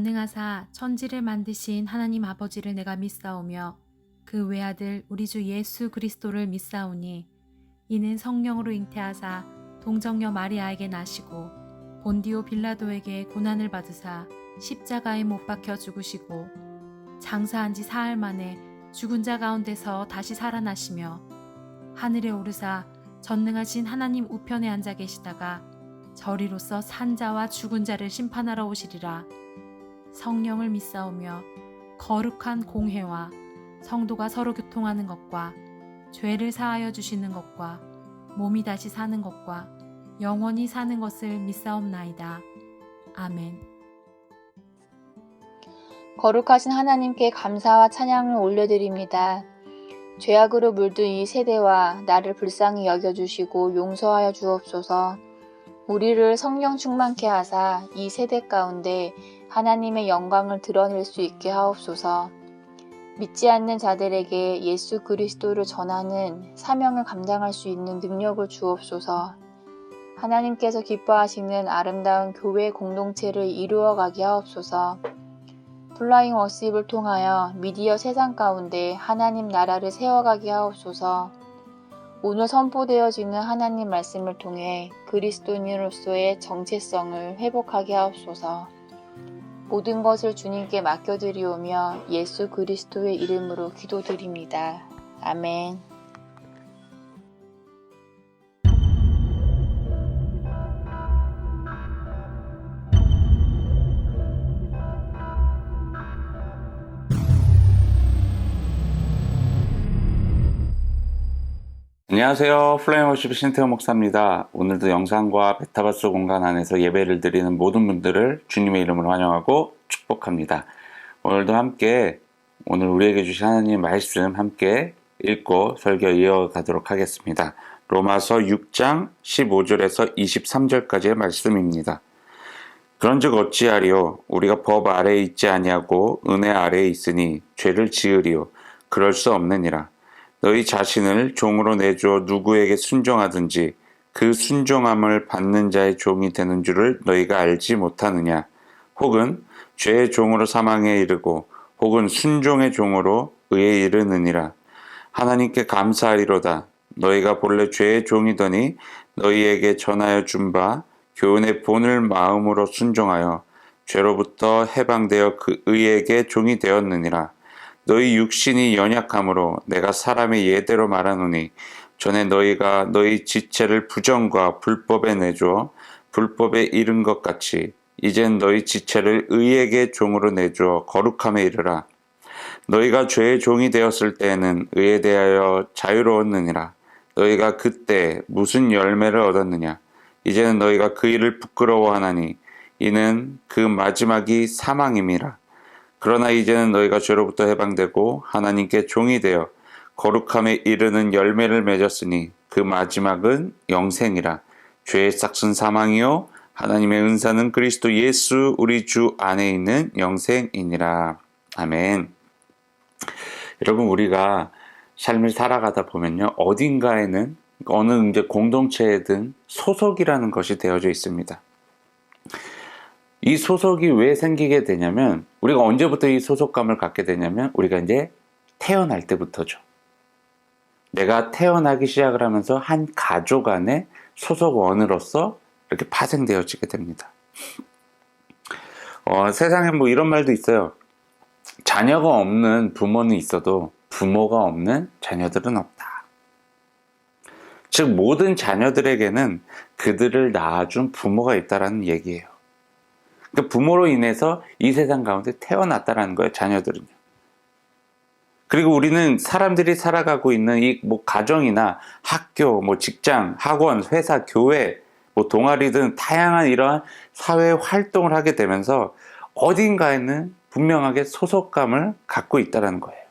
전능하사 천지를 만드신 하나님 아버지를 내가 믿사오며 그 외아들 우리 주 예수 그리스도를 믿사오니 이는 성령으로 잉태하사 동정녀 마리아에게 나시고 본디오 빌라도에게 고난을 받으사 십자가에 못 박혀 죽으시고 장사한 지 사흘 만에 죽은 자 가운데서 다시 살아나시며 하늘에 오르사 전능하신 하나님 우편에 앉아 계시다가 저리로서 산 자와 죽은 자를 심판하러 오시리라. 성령을 믿사오며 거룩한 공회와 성도가 서로 교통하는 것과 죄를 사하여 주시는 것과 몸이 다시 사는 것과 영원히 사는 것을 믿사옵나이다. 아멘. 거룩하신 하나님께 감사와 찬양을 올려드립니다. 죄악으로 물든 이 세대와 나를 불쌍히 여겨주시고 용서하여 주옵소서. 우리를 성령 충만케 하사 이 세대 가운데 하나님의 영광을 드러낼 수 있게 하옵소서. 믿지 않는 자들에게 예수 그리스도를 전하는 사명을 감당할 수 있는 능력을 주옵소서. 하나님께서 기뻐하시는 아름다운 교회 공동체를 이루어가게 하옵소서. 플라잉 워십을 통하여 미디어 세상 가운데 하나님 나라를 세워가게 하옵소서. 오늘 선포되어지는 하나님 말씀을 통해 그리스도인으로서의 정체성을 회복하게 하옵소서. 모든 것을 주님께 맡겨드리오며 예수 그리스도의 이름으로 기도드립니다. 아멘. 안녕하세요. 플레임 워십 신태호 목사입니다. 오늘도 영상과 메타버스 공간 안에서 예배를 드리는 모든 분들을 주님의 이름으로 환영하고 축복합니다. 오늘도 함께 오늘 우리에게 주신 하나님의 말씀 함께 읽고 설교 이어가도록 하겠습니다. 로마서 6장 15절에서 23절까지의 말씀입니다. 그런즉 어찌하리요? 우리가 법 아래에 있지 아니하고 은혜 아래에 있으니 죄를 지으리요? 그럴 수 없느니라. 너희 자신을 종으로 내주어 누구에게 순종하든지 그 순종함을 받는 자의 종이 되는 줄을 너희가 알지 못하느냐? 혹은 죄의 종으로 사망에 이르고 혹은 순종의 종으로 의에 이르느니라. 하나님께 감사하리로다. 너희가 본래 죄의 종이더니 너희에게 전하여 준 바 교훈의 본을 마음으로 순종하여 죄로부터 해방되어 그 의에게 종이 되었느니라. 너희 육신이 연약함으로 내가 사람의 예대로 말하노니 전에 너희가 너희 지체를 부정과 불법에 내주어 불법에 이른 것 같이 이젠 너희 지체를 의에게 종으로 내주어 거룩함에 이르라. 너희가 죄의 종이 되었을 때에는 의에 대하여 자유로웠느니라. 너희가 그때 무슨 열매를 얻었느냐? 이제는 너희가 그 일을 부끄러워하나니 이는 그 마지막이 사망임이라. 그러나 이제는 너희가 죄로부터 해방되고 하나님께 종이 되어 거룩함에 이르는 열매를 맺었으니 그 마지막은 영생이라. 죄의 싹은 사망이요 하나님의 은사는 그리스도 예수 우리 주 안에 있는 영생이니라. 아멘. 여러분, 우리가 삶을 살아가다 보면요, 어딘가에는 어느 이제 공동체에든 소속이라는 것이 되어져 있습니다. 이 소속이 왜 생기게 되냐면, 우리가 언제부터 이 소속감을 갖게 되냐면 우리가 이제 태어날 때부터죠. 내가 태어나기 시작을 하면서 한 가족 안에 소속원으로서 이렇게 파생되어지게 됩니다. 세상에 뭐 이런 말도 있어요. 자녀가 없는 부모는 있어도 부모가 없는 자녀들은 없다. 즉 모든 자녀들에게는 그들을 낳아준 부모가 있다라는 얘기예요. 그러니까 부모로 인해서 이 세상 가운데 태어났다라는 거예요, 자녀들은요. 그리고 우리는 사람들이 살아가고 있는 이 뭐 가정이나 학교, 뭐 직장, 학원, 회사, 교회, 뭐 동아리든 다양한 이러한 사회 활동을 하게 되면서 어딘가에는 분명하게 소속감을 갖고 있다라는 거예요.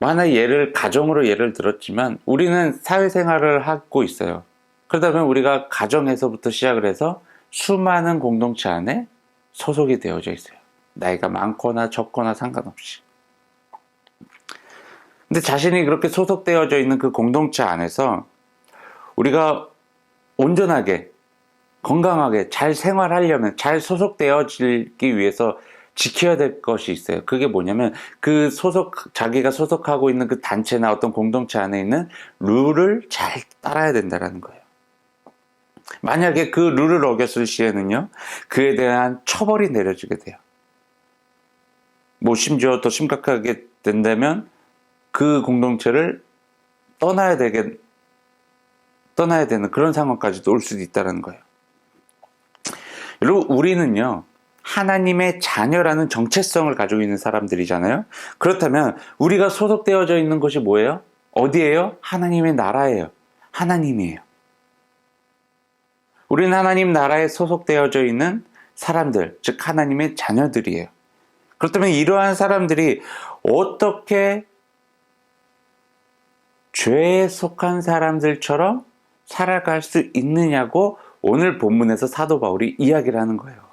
만약 가정으로 예를 들었지만 우리는 사회생활을 하고 있어요. 그러다 보면 우리가 가정에서부터 시작을 해서 수많은 공동체 안에 소속이 되어져 있어요. 나이가 많거나 적거나 상관없이. 근데 자신이 그렇게 소속되어져 있는 그 공동체 안에서 우리가 온전하게 건강하게 잘 생활하려면, 잘 소속되어지기 위해서 지켜야 될 것이 있어요. 그게 뭐냐면 자기가 소속하고 있는 그 단체나 어떤 공동체 안에 있는 룰을 잘 따라야 된다는 거예요. 만약에 그 룰을 어겼을 시에는요, 그에 대한 처벌이 내려지게 돼요. 심지어 더 심각하게 된다면 그 공동체를 떠나야 되는 그런 상황까지도 올 수도 있다는 거예요. 여러분, 우리는요, 하나님의 자녀라는 정체성을 가지고 있는 사람들이잖아요. 그렇다면 우리가 소속되어져 있는 것이 뭐예요? 어디예요? 하나님의 나라예요. 하나님이에요. 우리는 하나님 나라에 소속되어져 있는 사람들, 즉 하나님의 자녀들이에요. 그렇다면 이러한 사람들이 어떻게 죄에 속한 사람들처럼 살아갈 수 있느냐고 오늘 본문에서 사도 바울이 이야기를 하는 거예요.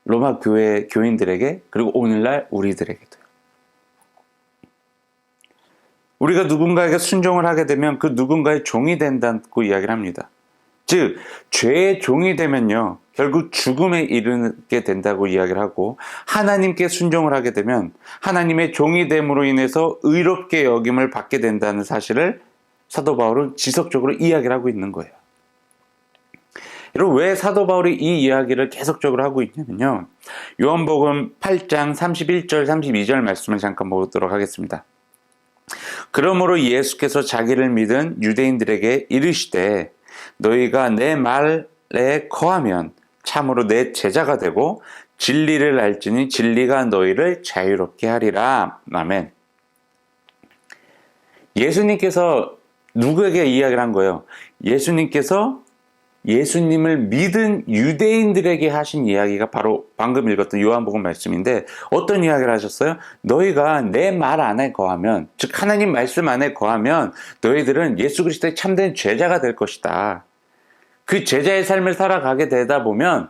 로마 교회 교인들에게, 그리고 오늘날 우리들에게도요. 우리가 누군가에게 순종을 하게 되면 그 누군가의 종이 된다고 이야기를 합니다. 즉, 죄의 종이 되면요, 결국 죽음에 이르게 된다고 이야기를 하고, 하나님께 순종을 하게 되면 하나님의 종이 됨으로 인해서 의롭게 여김을 받게 된다는 사실을 사도 바울은 지속적으로 이야기를 하고 있는 거예요. 여러분, 왜 사도 바울이 이 이야기를 계속적으로 하고 있냐면요, 요한복음 8장 31절 32절 말씀을 잠깐 보도록 하겠습니다. 그러므로 예수께서 자기를 믿은 유대인들에게 이르시되 너희가 내 말에 거하면 참으로 내 제자가 되고 진리를 알지니 진리가 너희를 자유롭게 하리라. 아멘. 예수님께서 누구에게 이야기를 한 거예요? 예수님께서 예수님을 믿은 유대인들에게 하신 이야기가 바로 방금 읽었던 요한복음 말씀인데, 어떤 이야기를 하셨어요? 너희가 내 말 안에 거하면, 즉 하나님 말씀 안에 거하면 너희들은 예수 그리스도의 참된 제자가 될 것이다. 그 제자의 삶을 살아가게 되다 보면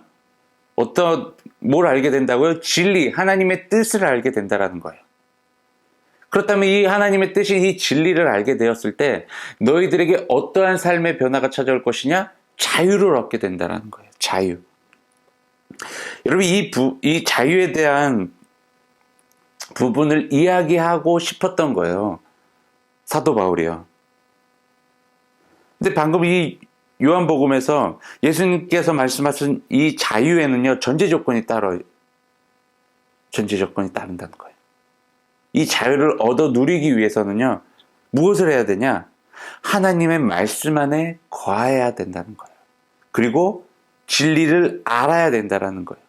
뭘 알게 된다고요? 진리, 하나님의 뜻을 알게 된다라는 거예요. 그렇다면 이 하나님의 뜻인 이 진리를 알게 되었을 때 너희들에게 어떠한 삶의 변화가 찾아올 것이냐? 자유를 얻게 된다는 거예요. 자유. 여러분, 이 자유에 대한 부분을 이야기하고 싶었던 거예요. 사도 바울이요. 근데 방금 이 요한복음에서 예수님께서 말씀하신 이 자유에는요, 전제 조건이 따른다는 거예요. 이 자유를 얻어 누리기 위해서는요, 무엇을 해야 되냐? 하나님의 말씀 안에 거해야 된다는 거예요. 그리고 진리를 알아야 된다는 거예요.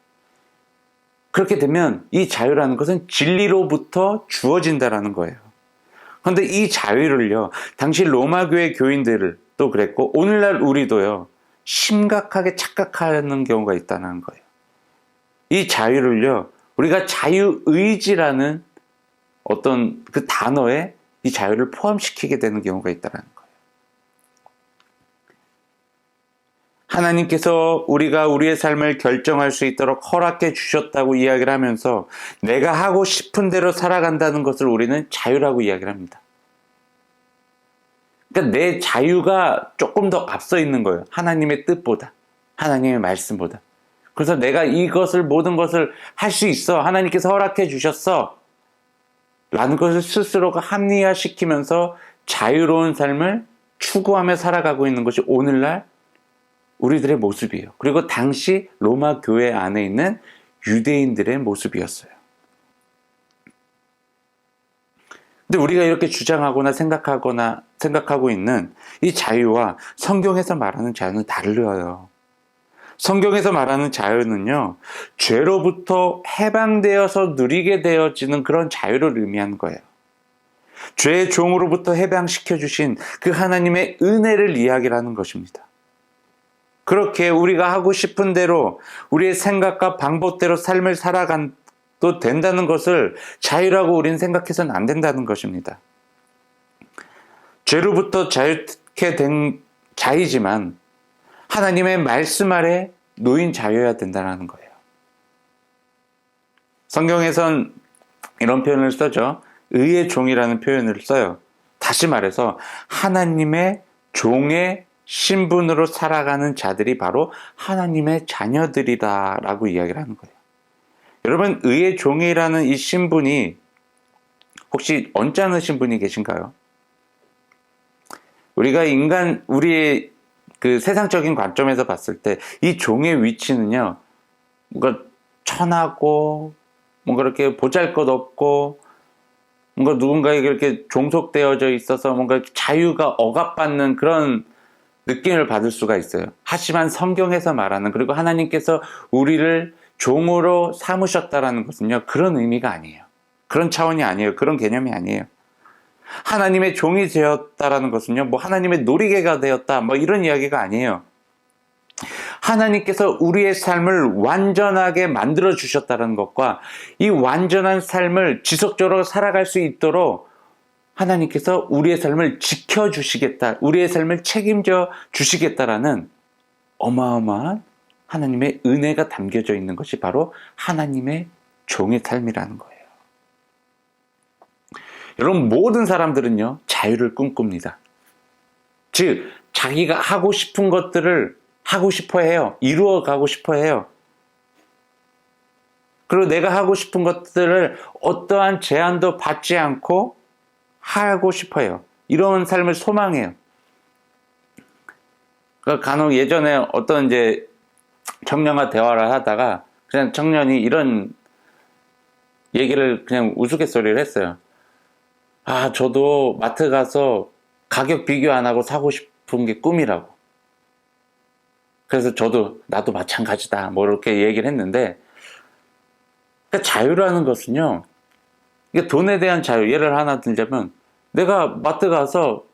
그렇게 되면 이 자유라는 것은 진리로부터 주어진다는 거예요. 그런데 이 자유를요, 당시 로마 교회 교인들도 그랬고 오늘날 우리도요, 심각하게 착각하는 경우가 있다는 거예요. 이 자유를요, 우리가 자유의지라는 어떤 그 단어에 이 자유를 포함시키게 되는 경우가 있다는 거예요. 하나님께서 우리가 우리의 삶을 결정할 수 있도록 허락해 주셨다고 이야기를 하면서 내가 하고 싶은 대로 살아간다는 것을 우리는 자유라고 이야기를 합니다. 그러니까 내 자유가 조금 더 앞서 있는 거예요. 하나님의 뜻보다, 하나님의 말씀보다. 그래서 내가 모든 것을 할 수 있어, 하나님께서 허락해 주셨어 라는 것을 스스로가 합리화시키면서 자유로운 삶을 추구하며 살아가고 있는 것이 오늘날 우리들의 모습이에요. 그리고 당시 로마 교회 안에 있는 유대인들의 모습이었어요. 근데 우리가 이렇게 주장하거나 생각하고 있는 이 자유와 성경에서 말하는 자유는 달라요. 성경에서 말하는 자유는요, 죄로부터 해방되어서 누리게 되어지는 그런 자유를 의미하는 거예요. 죄의 종으로부터 해방시켜 주신 그 하나님의 은혜를 이야기를 하는 것입니다. 그렇게 우리가 하고 싶은 대로 우리의 생각과 방법대로 삶을 살아가도 된다는 것을 자유라고 우리는 생각해서는 안 된다는 것입니다. 죄로부터 자유케 된 자유지만 하나님의 말씀 아래 놓인 자유여야 된다는 거예요. 성경에선 이런 표현을 쓰죠. 의의 종이라는 표현을 써요. 다시 말해서 하나님의 종의 신분으로 살아가는 자들이 바로 하나님의 자녀들이다라고 이야기를 하는 거예요. 여러분, 의의 종이라는 이 신분이 혹시 언짢은 신분이 계신가요? 우리가 우리의 그 세상적인 관점에서 봤을 때 이 종의 위치는요, 뭔가 천하고, 뭔가 이렇게 보잘것없고, 뭔가 누군가에게 이렇게 종속되어져 있어서 뭔가 자유가 억압받는 그런 느낌을 받을 수가 있어요. 하지만 성경에서 말하는, 그리고 하나님께서 우리를 종으로 삼으셨다라는 것은요, 그런 의미가 아니에요. 그런 차원이 아니에요. 그런 개념이 아니에요. 하나님의 종이 되었다라는 것은요, 뭐 하나님의 놀이개가 되었다, 뭐 이런 이야기가 아니에요. 하나님께서 우리의 삶을 완전하게 만들어 주셨다는 것과 이 완전한 삶을 지속적으로 살아갈 수 있도록 하나님께서 우리의 삶을 지켜주시겠다, 우리의 삶을 책임져 주시겠다라는 어마어마한 하나님의 은혜가 담겨져 있는 것이 바로 하나님의 종의 삶이라는 거예요. 여러분, 모든 사람들은요, 자유를 꿈꿉니다. 즉, 자기가 하고 싶은 것들을 하고 싶어 해요. 이루어가고 싶어 해요. 그리고 내가 하고 싶은 것들을 어떠한 제한도 받지 않고 하고 싶어 해요. 이런 삶을 소망해요. 간혹 예전에 어떤 이제 청년과 대화를 하다가 그냥 청년이 이런 얘기를 그냥 우스갯소리를 했어요. 아, 저도 마트 가서 가격 비교 안 하고 사고 싶은 게 꿈이라고. 그래서 나도 마찬가지다, 뭐 이렇게 얘기를 했는데, 그러니까 자유라는 것은요, 이게 돈에 대한 자유, 예를 하나 들자면, 내가 마트 가서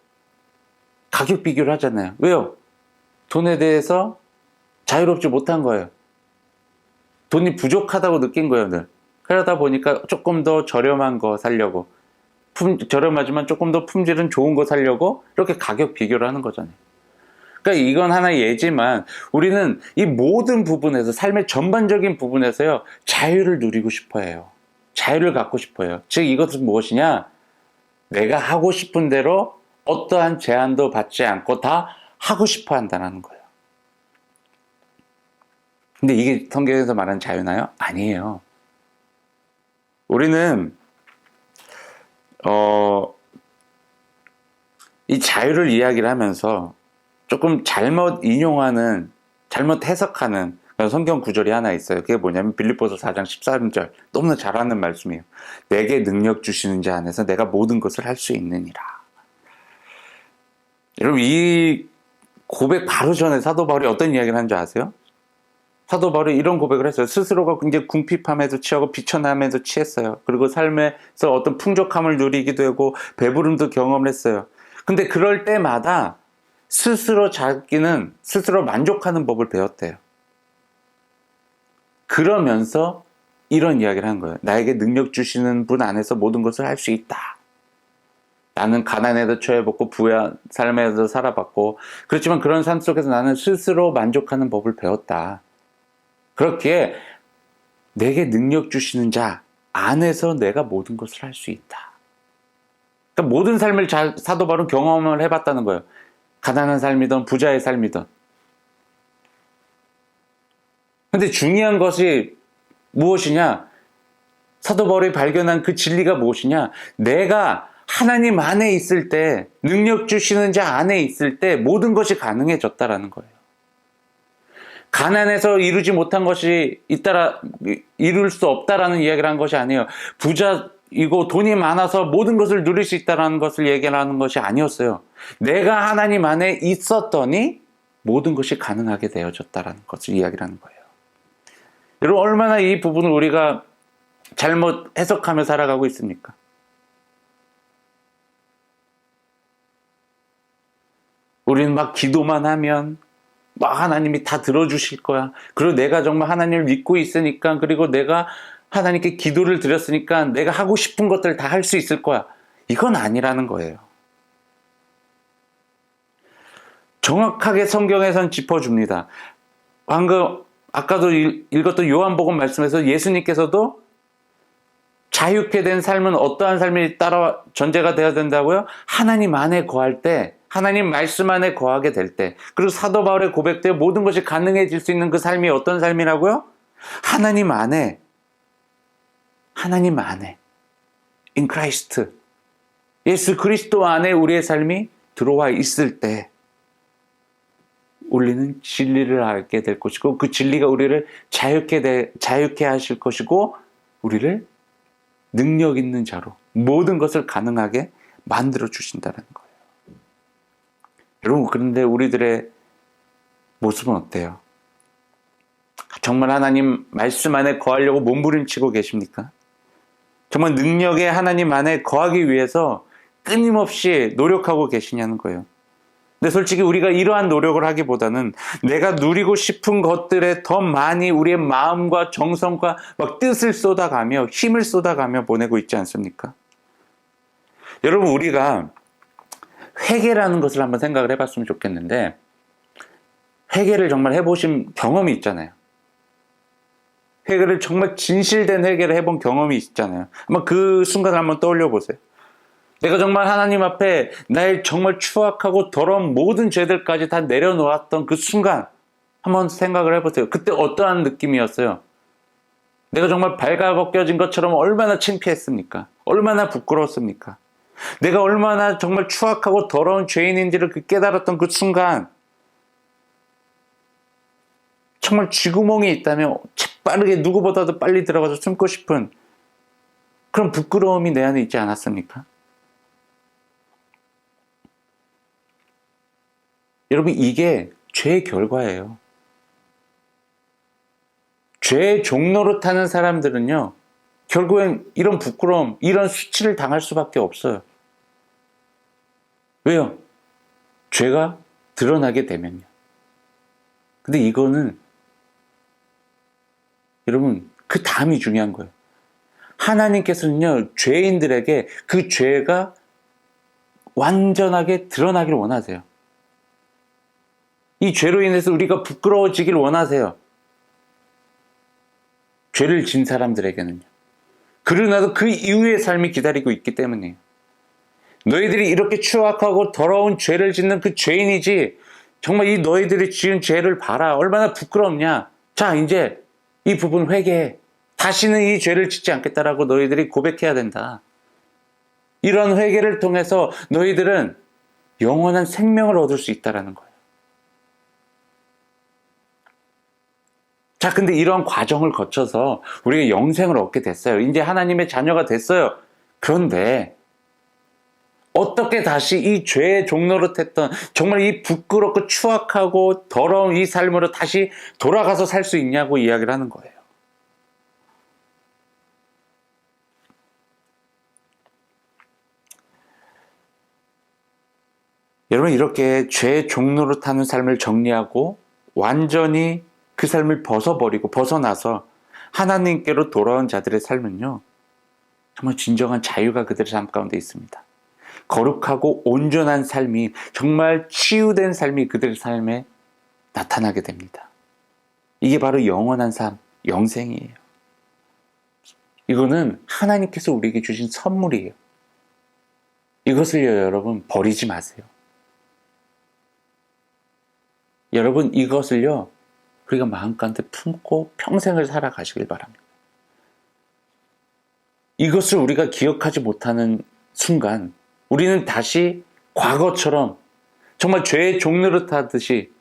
가격 비교를 하잖아요. 왜요? 돈에 대해서 자유롭지 못한 거예요. 돈이 부족하다고 느낀 거예요, 늘. 그러다 보니까 조금 더 저렴한 거 사려고, 저렴하지만 조금 더 품질은 좋은 거 사려고 이렇게 가격 비교를 하는 거잖아요. 그러니까 이건 하나의 예지만 우리는 이 모든 부분에서, 삶의 전반적인 부분에서요, 자유를 누리고 싶어 해요. 자유를 갖고 싶어 해요. 즉, 이것은 무엇이냐? 내가 하고 싶은 대로 어떠한 제한도 받지 않고 다 하고 싶어 한다는 거예요. 근데 이게 성경에서 말하는 자유나요? 아니에요. 우리는 이 자유를 이야기를 하면서 조금 잘못 인용하는, 잘못 해석하는 성경 구절이 하나 있어요. 그게 뭐냐면 빌립보서 4장 13절. 너무나 잘 아는 말씀이에요. 내게 능력 주시는 자 안에서 내가 모든 것을 할 수 있느니라. 여러분, 이 고백 바로 전에 사도 바울이 어떤 이야기를 하는 줄 아세요? 사도 바울이 이런 고백을 했어요. 스스로가 굉장히 궁핍함에도 취하고 비천함에도 취했어요. 그리고 삶에서 어떤 풍족함을 누리기도 하고 배부름도 경험을 했어요. 근데 그럴 때마다 자기는 스스로 만족하는 법을 배웠대요. 그러면서 이런 이야기를 한 거예요. 나에게 능력 주시는 분 안에서 모든 것을 할 수 있다. 나는 가난에도 처해봤고 부유한 삶에도 살아봤고, 그렇지만 그런 삶 속에서 나는 스스로 만족하는 법을 배웠다. 그렇기에 내게 능력 주시는 자 안에서 내가 모든 것을 할 수 있다. 그러니까 모든 삶을 사도 바울은 경험을 해봤다는 거예요. 가난한 삶이든 부자의 삶이든. 근데 중요한 것이 무엇이냐? 사도 바울이 발견한 그 진리가 무엇이냐? 내가 하나님 안에 있을 때, 능력 주시는 자 안에 있을 때 모든 것이 가능해졌다라는 거예요. 가난해서 이루지 못한 것이 이룰 수 없다라는 이야기를 한 것이 아니에요. 부자이고 돈이 많아서 모든 것을 누릴 수 있다라는 것을 얘기하는 것이 아니었어요. 내가 하나님 안에 있었더니 모든 것이 가능하게 되어졌다라는 것을 이야기를 하는 거예요. 여러분, 얼마나 이 부분을 우리가 잘못 해석하며 살아가고 있습니까? 우리는 막 기도만 하면 막 하나님이 다 들어주실 거야. 그리고 내가 정말 하나님을 믿고 있으니까, 그리고 내가 하나님께 기도를 드렸으니까 내가 하고 싶은 것들 다 할 수 있을 거야. 이건 아니라는 거예요. 정확하게 성경에선 짚어줍니다. 방금 아까도 읽었던 요한복음 말씀에서 예수님께서도 자유케 된 삶은 어떠한 삶이 따라 전제가 되어야 된다고요? 하나님 안에 거할 때, 하나님 말씀 안에 거하게 될 때, 그리고 사도 바울의 고백대로 모든 것이 가능해질 수 있는 그 삶이 어떤 삶이라고요? 하나님 안에 in Christ, 예수 그리스도 안에 우리의 삶이 들어와 있을 때 우리는 진리를 알게 될 것이고, 그 진리가 우리를 자유케 하실 것이고, 우리를 능력 있는 자로 모든 것을 가능하게 만들어 주신다는 거예요. 여러분, 그런데 우리들의 모습은 어때요? 정말 하나님 말씀 안에 거하려고 몸부림치고 계십니까? 정말 능력의 하나님 안에 거하기 위해서 끊임없이 노력하고 계시냐는 거예요. 근데 솔직히 우리가 이러한 노력을 하기보다는 내가 누리고 싶은 것들에 더 많이 우리의 마음과 정성과 막 뜻을 쏟아가며 힘을 쏟아가며 보내고 있지 않습니까? 여러분, 우리가 회개라는 것을 한번 생각을 해봤으면 좋겠는데, 회개를 정말 해보신 경험이 있잖아요. 회개를 정말 진실된 회개를 해본 경험이 있잖아요. 한번 그 순간을 한번 떠올려 보세요. 내가 정말 하나님 앞에 나의 정말 추악하고 더러운 모든 죄들까지 다 내려놓았던 그 순간 한번 생각을 해보세요. 그때 어떠한 느낌이었어요? 내가 정말 발가벗겨진 것처럼 얼마나 창피했습니까? 얼마나 부끄러웠습니까? 내가 얼마나 정말 추악하고 더러운 죄인인지를 깨달았던 그 순간, 정말 쥐구멍이 있다면 빠르게 누구보다도 빨리 들어가서 숨고 싶은 그런 부끄러움이 내 안에 있지 않았습니까? 여러분, 이게 죄의 결과예요. 죄의 종로로 타는 사람들은요, 결국엔 이런 부끄러움, 이런 수치를 당할 수밖에 없어요. 왜요? 죄가 드러나게 되면요. 근데 이거는 여러분, 그 다음이 중요한 거예요. 하나님께서는요, 죄인들에게 그 죄가 완전하게 드러나기를 원하세요. 이 죄로 인해서 우리가 부끄러워지길 원하세요. 죄를 진 사람들에게는요. 그러나도 그 이후의 삶이 기다리고 있기 때문이에요. 너희들이 이렇게 추악하고 더러운 죄를 짓는 그 죄인이지, 정말 이 너희들이 지은 죄를 봐라. 얼마나 부끄럽냐. 자, 이제 이 부분 회개해. 다시는 이 죄를 짓지 않겠다라고 너희들이 고백해야 된다. 이런 회개를 통해서 너희들은 영원한 생명을 얻을 수 있다는 거예요. 자, 근데 이런 과정을 거쳐서 우리가 영생을 얻게 됐어요. 이제 하나님의 자녀가 됐어요. 그런데 어떻게 다시 이 죄의 종노릇했던 정말 이 부끄럽고 추악하고 더러운 이 삶으로 다시 돌아가서 살 수 있냐고 이야기를 하는 거예요. 여러분, 이렇게 죄의 종노릇하는 삶을 정리하고 완전히 그 삶을 벗어나서 하나님께로 돌아온 자들의 삶은요, 정말 진정한 자유가 그들의 삶 가운데 있습니다. 거룩하고 온전한 삶이, 정말 치유된 삶이 그들의 삶에 나타나게 됩니다. 이게 바로 영원한 삶, 영생이에요. 이거는 하나님께서 우리에게 주신 선물이에요. 이것을요, 여러분, 버리지 마세요. 여러분, 이것을요, 우리가 마음가운데 품고 평생을 살아가시길 바랍니다. 이것을 우리가 기억하지 못하는 순간 우리는 다시 과거처럼 정말 죄의 종노릇하듯이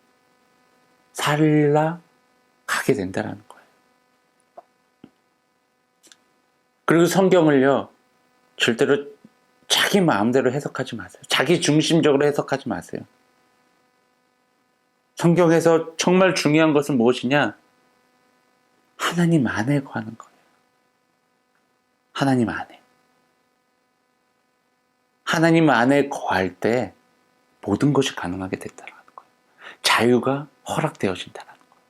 살아가게 된다는 거예요. 그리고 성경을요, 절대로 자기 마음대로 해석하지 마세요. 자기 중심적으로 해석하지 마세요. 성경에서 정말 중요한 것은 무엇이냐? 하나님 안에 거하는 거예요. 하나님 안에. 하나님 안에 거할 때 모든 것이 가능하게 됐다는 거예요. 자유가 허락되어진다는 거예요.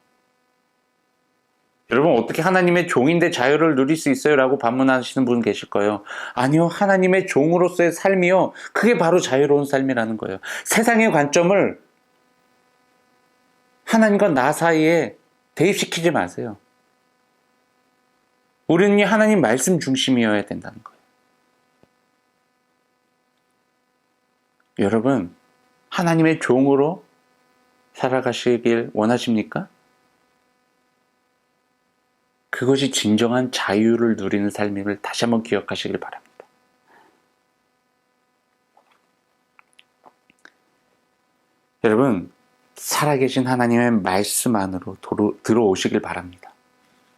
여러분, 어떻게 하나님의 종인데 자유를 누릴 수 있어요? 라고 반문하시는 분 계실 거예요. 아니요, 하나님의 종으로서의 삶이요, 그게 바로 자유로운 삶이라는 거예요. 세상의 관점을 하나님과 나 사이에 대입시키지 마세요. 우리는 하나님 말씀 중심이어야 된다는 거예요. 여러분, 하나님의 종으로 살아가시길 원하십니까? 그것이 진정한 자유를 누리는 삶임을 다시 한번 기억하시길 바랍니다. 여러분, 살아계신 하나님의 말씀 안으로 들어오시길 바랍니다.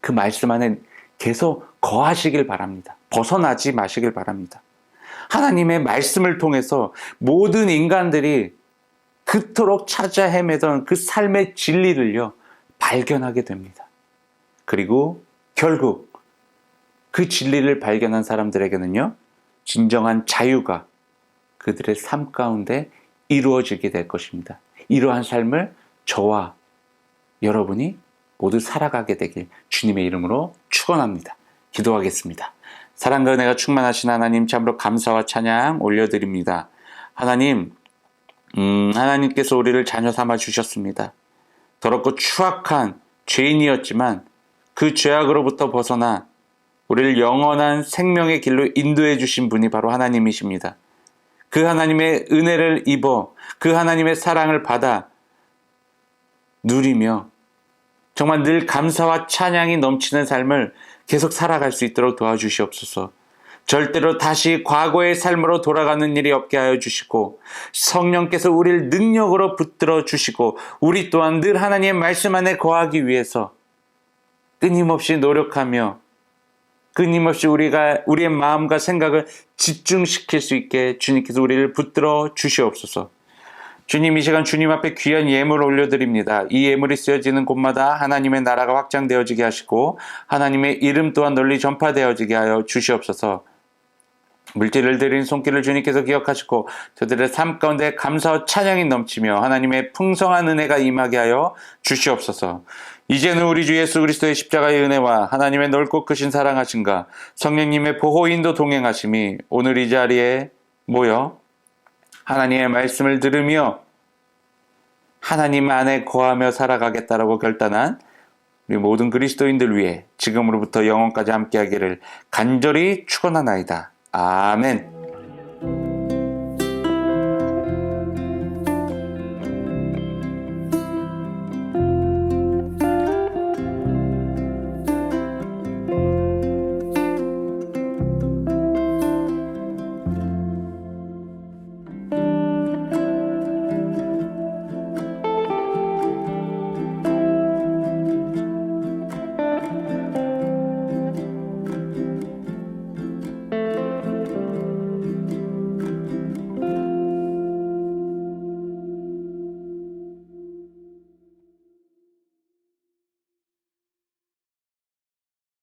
그 말씀 안에 계속 거하시길 바랍니다. 벗어나지 마시길 바랍니다. 하나님의 말씀을 통해서 모든 인간들이 그토록 찾아 헤매던 그 삶의 진리를요, 발견하게 됩니다. 그리고 결국 그 진리를 발견한 사람들에게는요, 진정한 자유가 그들의 삶 가운데 이루어지게 될 것입니다. 이러한 삶을 저와 여러분이 모두 살아가게 되길 주님의 이름으로 축원합니다. 기도하겠습니다. 사랑과 은혜가 충만하신 하나님, 참으로 감사와 찬양 올려드립니다. 하나님, 하나님께서 우리를 자녀 삼아 주셨습니다. 더럽고 추악한 죄인이었지만 그 죄악으로부터 벗어나 우리를 영원한 생명의 길로 인도해 주신 분이 바로 하나님이십니다. 그 하나님의 은혜를 입어 그 하나님의 사랑을 받아 누리며 정말 늘 감사와 찬양이 넘치는 삶을 계속 살아갈 수 있도록 도와주시옵소서. 절대로 다시 과거의 삶으로 돌아가는 일이 없게 하여 주시고, 성령께서 우리를 능력으로 붙들어 주시고, 우리 또한 늘 하나님의 말씀 안에 거하기 위해서 끊임없이 노력하며 끊임없이 우리의 마음과 생각을 집중시킬 수 있게 주님께서 우리를 붙들어 주시옵소서. 주님, 이 시간 주님 앞에 귀한 예물을 올려드립니다. 이 예물이 쓰여지는 곳마다 하나님의 나라가 확장되어지게 하시고 하나님의 이름 또한 널리 전파되어지게 하여 주시옵소서. 물질을 드린 손길을 주님께서 기억하시고 저들의 삶 가운데 감사와 찬양이 넘치며 하나님의 풍성한 은혜가 임하게 하여 주시옵소서. 이제는 우리 주 예수 그리스도의 십자가의 은혜와 하나님의 넓고 크신 사랑하심과 성령님의 보호 인도 동행하심이 오늘 이 자리에 모여 하나님의 말씀을 들으며 하나님 안에 거하며 살아가겠다라고 결단한 우리 모든 그리스도인들 위해 지금으로부터 영원까지 함께하기를 간절히 축원하나이다. 아멘.